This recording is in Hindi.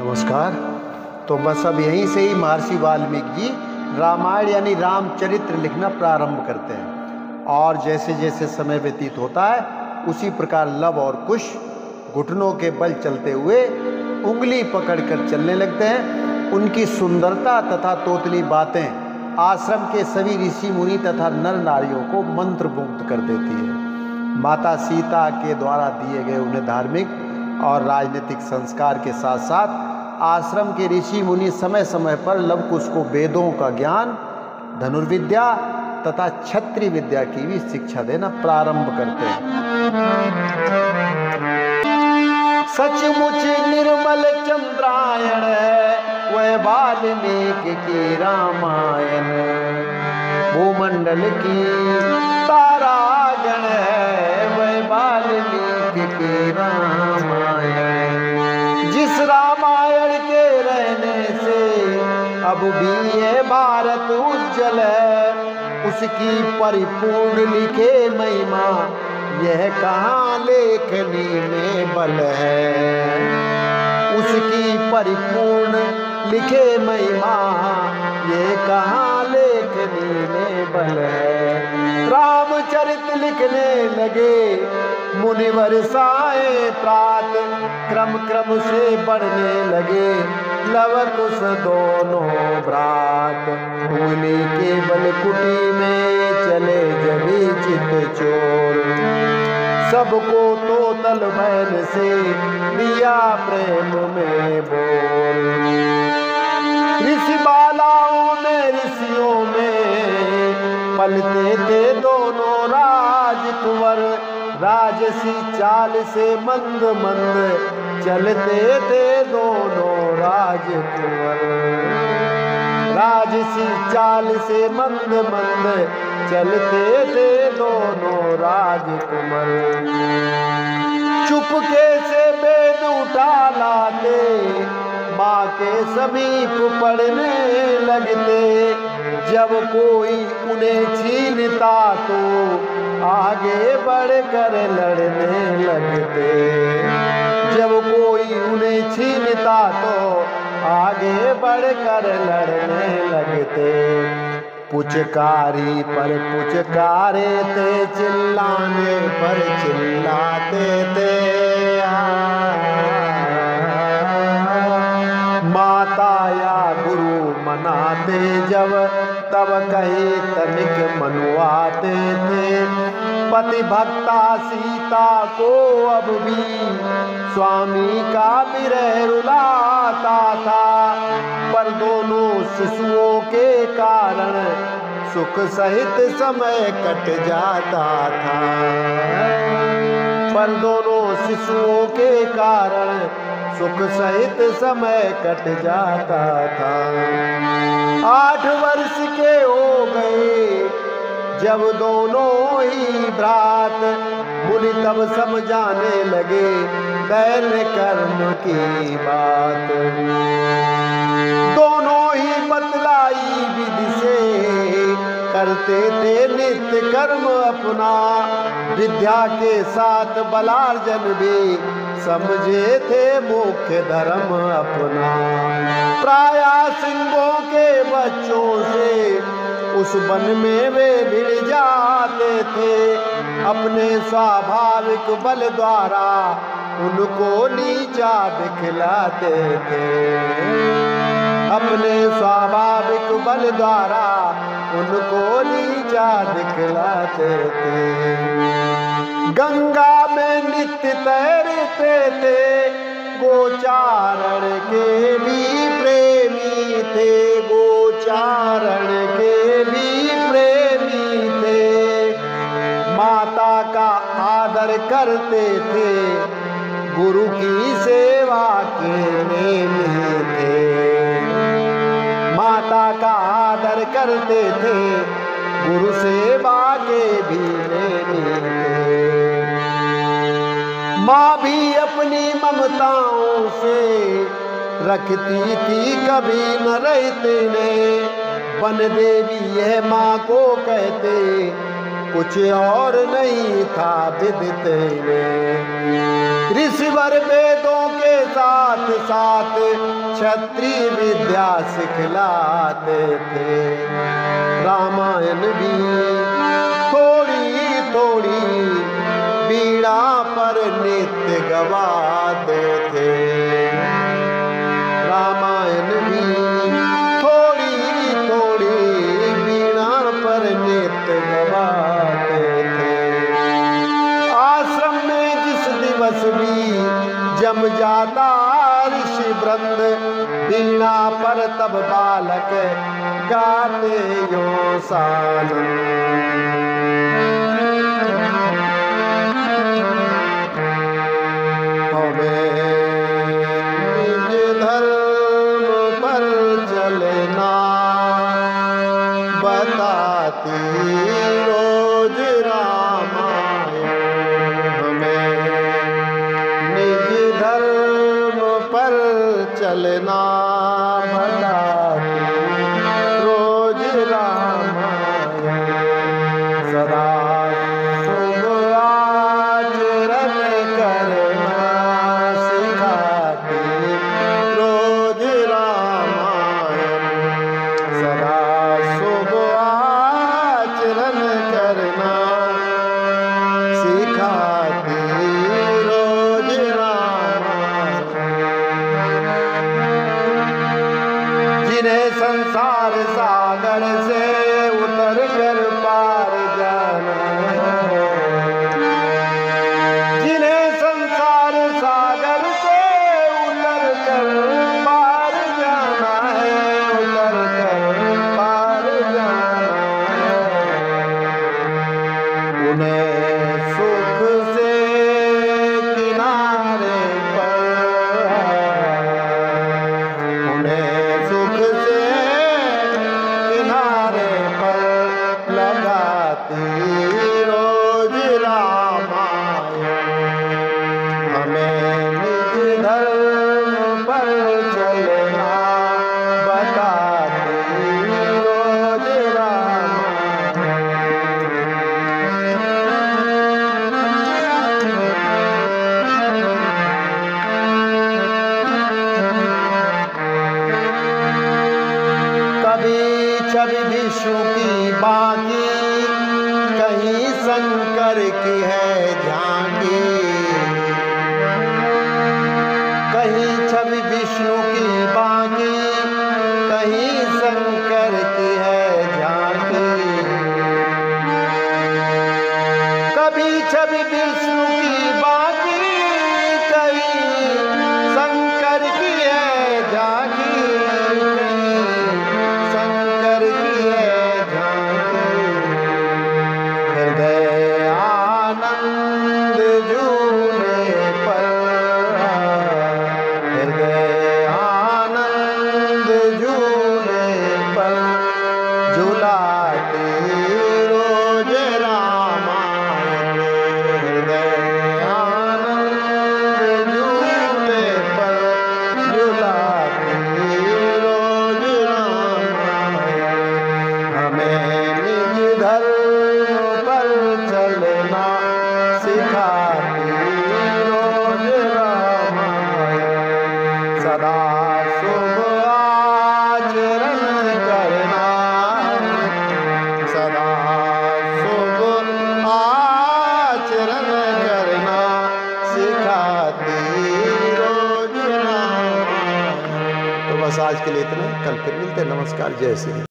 नमस्कार। तो बस अब यहीं से ही महर्षि वाल्मीकि जी रामायण यानी रामचरित्र लिखना प्रारंभ करते हैं और जैसे जैसे समय व्यतीत होता है उसी प्रकार लव और कुश घुटनों के बल चलते हुए उंगली पकड़कर चलने लगते हैं। उनकी सुंदरता तथा तोतली बातें आश्रम के सभी ऋषि मुनि तथा नर नारियों को मंत्रमुग्ध कर देती है। माता सीता के द्वारा दिए गए उन्हें धार्मिक और राजनीतिक संस्कार के साथ साथ आश्रम के ऋषि मुनि समय समय पर लवकुश को वेदों का ज्ञान, धनुर्विद्या तथा क्षत्रिय विद्या की भी शिक्षा देना प्रारंभ करते हैं। सचमुच निर्मल चंद्रायण वह वाल्मीकि की रामायण, भूमंडल की तारागण है वह वाल्मीकि की रामायण। जिस रामायण के रहने से अब भी ये भारत उज्जवल है, उसकी परिपूर्ण लिखे महिमा यह कहाँ लेखनी में बल है। उसकी परिपूर्ण लिखे महिमा ये कहाँ लेखनी में बल है। रामचरित लिखने लगे मुनिवर साए प्रात, क्रम क्रम से बढ़ने लगे लव कुश दोनों भ्रात। उंगली के बल कुटी में चले जभी चित चोर, सबको तो तल बैल से दिया प्रेम में बोल। ऋषि बालाओं में ऋषियों में पलते थे दोनों राजकुंवर, राजसी चाल से मंद मंद चलते थे दोनों राजकुंवर। राजसी चाल से मंद मंद चलते थे दोनों राजकुमार। चुपके से वेद उठा लाते, माँ के समीप पढ़ने लगते। जब कोई उन्हें छीनता तो आगे बढ़कर लड़ने लगते। जब कोई उन्हें छीनता तो आगे बढ़कर लड़ने लगते। पुचकारी पर पुचकारे थे, चिल्लाने पर चिल्लाते थे। माता या गुरु मनाते जब तब कहीं तनिक मनुआते थे। पति भक्ता सीता को अब भी स्वामी का विरह रुलाता था, पर दोनों शिशुओं के कारण सुख सहित समय कट जाता था। पर दोनों शिशुओं के कारण सुख सहित समय कट जाता था। 8 वर्ष के हो गए जब दोनों ही भ्रात, मुनि तब समझाने लगे दैन्य कर्म की बात। दोनों ही बतलाई विधि से करते थे नित्य कर्म अपना। विद्या के साथ बलार्जन भी समझे थे मुख्य धर्म अपना। प्राय सिंहों के बच्चों से उस वन में वे भिड़ जाते थे। अपने स्वाभाविक बल द्वारा उनको नीचा दिखलाते थे। अपने स्वाभाविक बल द्वारा उनको नीचा दिखलाते थे। गंगा में नित्य तैरते थे, गोचारण के भी प्रेमी थे। गोचारण के भी प्रेमी थे। माता का आदर करते थे, गुरु की सेवा के नेमी थे। माता का आदर करते थे, गुरु सेवा के भी नेमी थे। माँ भी अपनी ममताओं से रखती थी कभी न रहते ने। वन देवी यह माँ को कहते, कुछ और नहीं था विदित ने। ऋषिवर वेदों के साथ साथ क्षत्रिय विद्या सिखलाते थे। रामायण भी थोड़ी थोड़ी बीड़ा पर नित्य गवाते थे। रामायण भी थोड़ी थोड़ी बीड़ा पर नित्य गवाते थे। आश्रम में जिस दिवस भी जम जाता ऋषि वृंद, बीणा पर तब बालक गाते यो सानंद। बताती रोज रामायण हमें निज धर्म पर चलना। बताती रोज रामायण सदा शुभ आचरण करना सिखाती रोज रामायण। सदा करना सिखाती रोज रामायण। जिन्हें संसार सागर से उतर कर पार जाना है, जिन्हें संसार सागर से उतर कर पार जाना है, उतर कर पार जाना उन्हें सुख से किनारे पर, उन्हें सुख से किनारे पर लगाती रोज रामायण। हमें निज धर्म पर चलना बताती रोज रामायण। छवि विष्णु की बाकी, कहीं शंकर की है झांकी। कहीं छवि विष्णु की बाकी, कहीं शंकर की है झांकी। कभी छवि विष्णु की बाकी, कहीं शंकर की है झांकी। हृदय आनंद झूले पर, हृदय आनंद झूले पर झुलाती रोज रामायण। हृदय आनंद झूले पर झुलाती रोज रामायण। हमें निज धर्म पर चलना सिखाती रोज रामायण। सदा शुभ आचरण करना, सदा शुभ आचरण करना सिखाती रोज रामायण। तो बस आज के लिए इतना, कल फिर मिलते हैं। नमस्कार, जय श्री राम।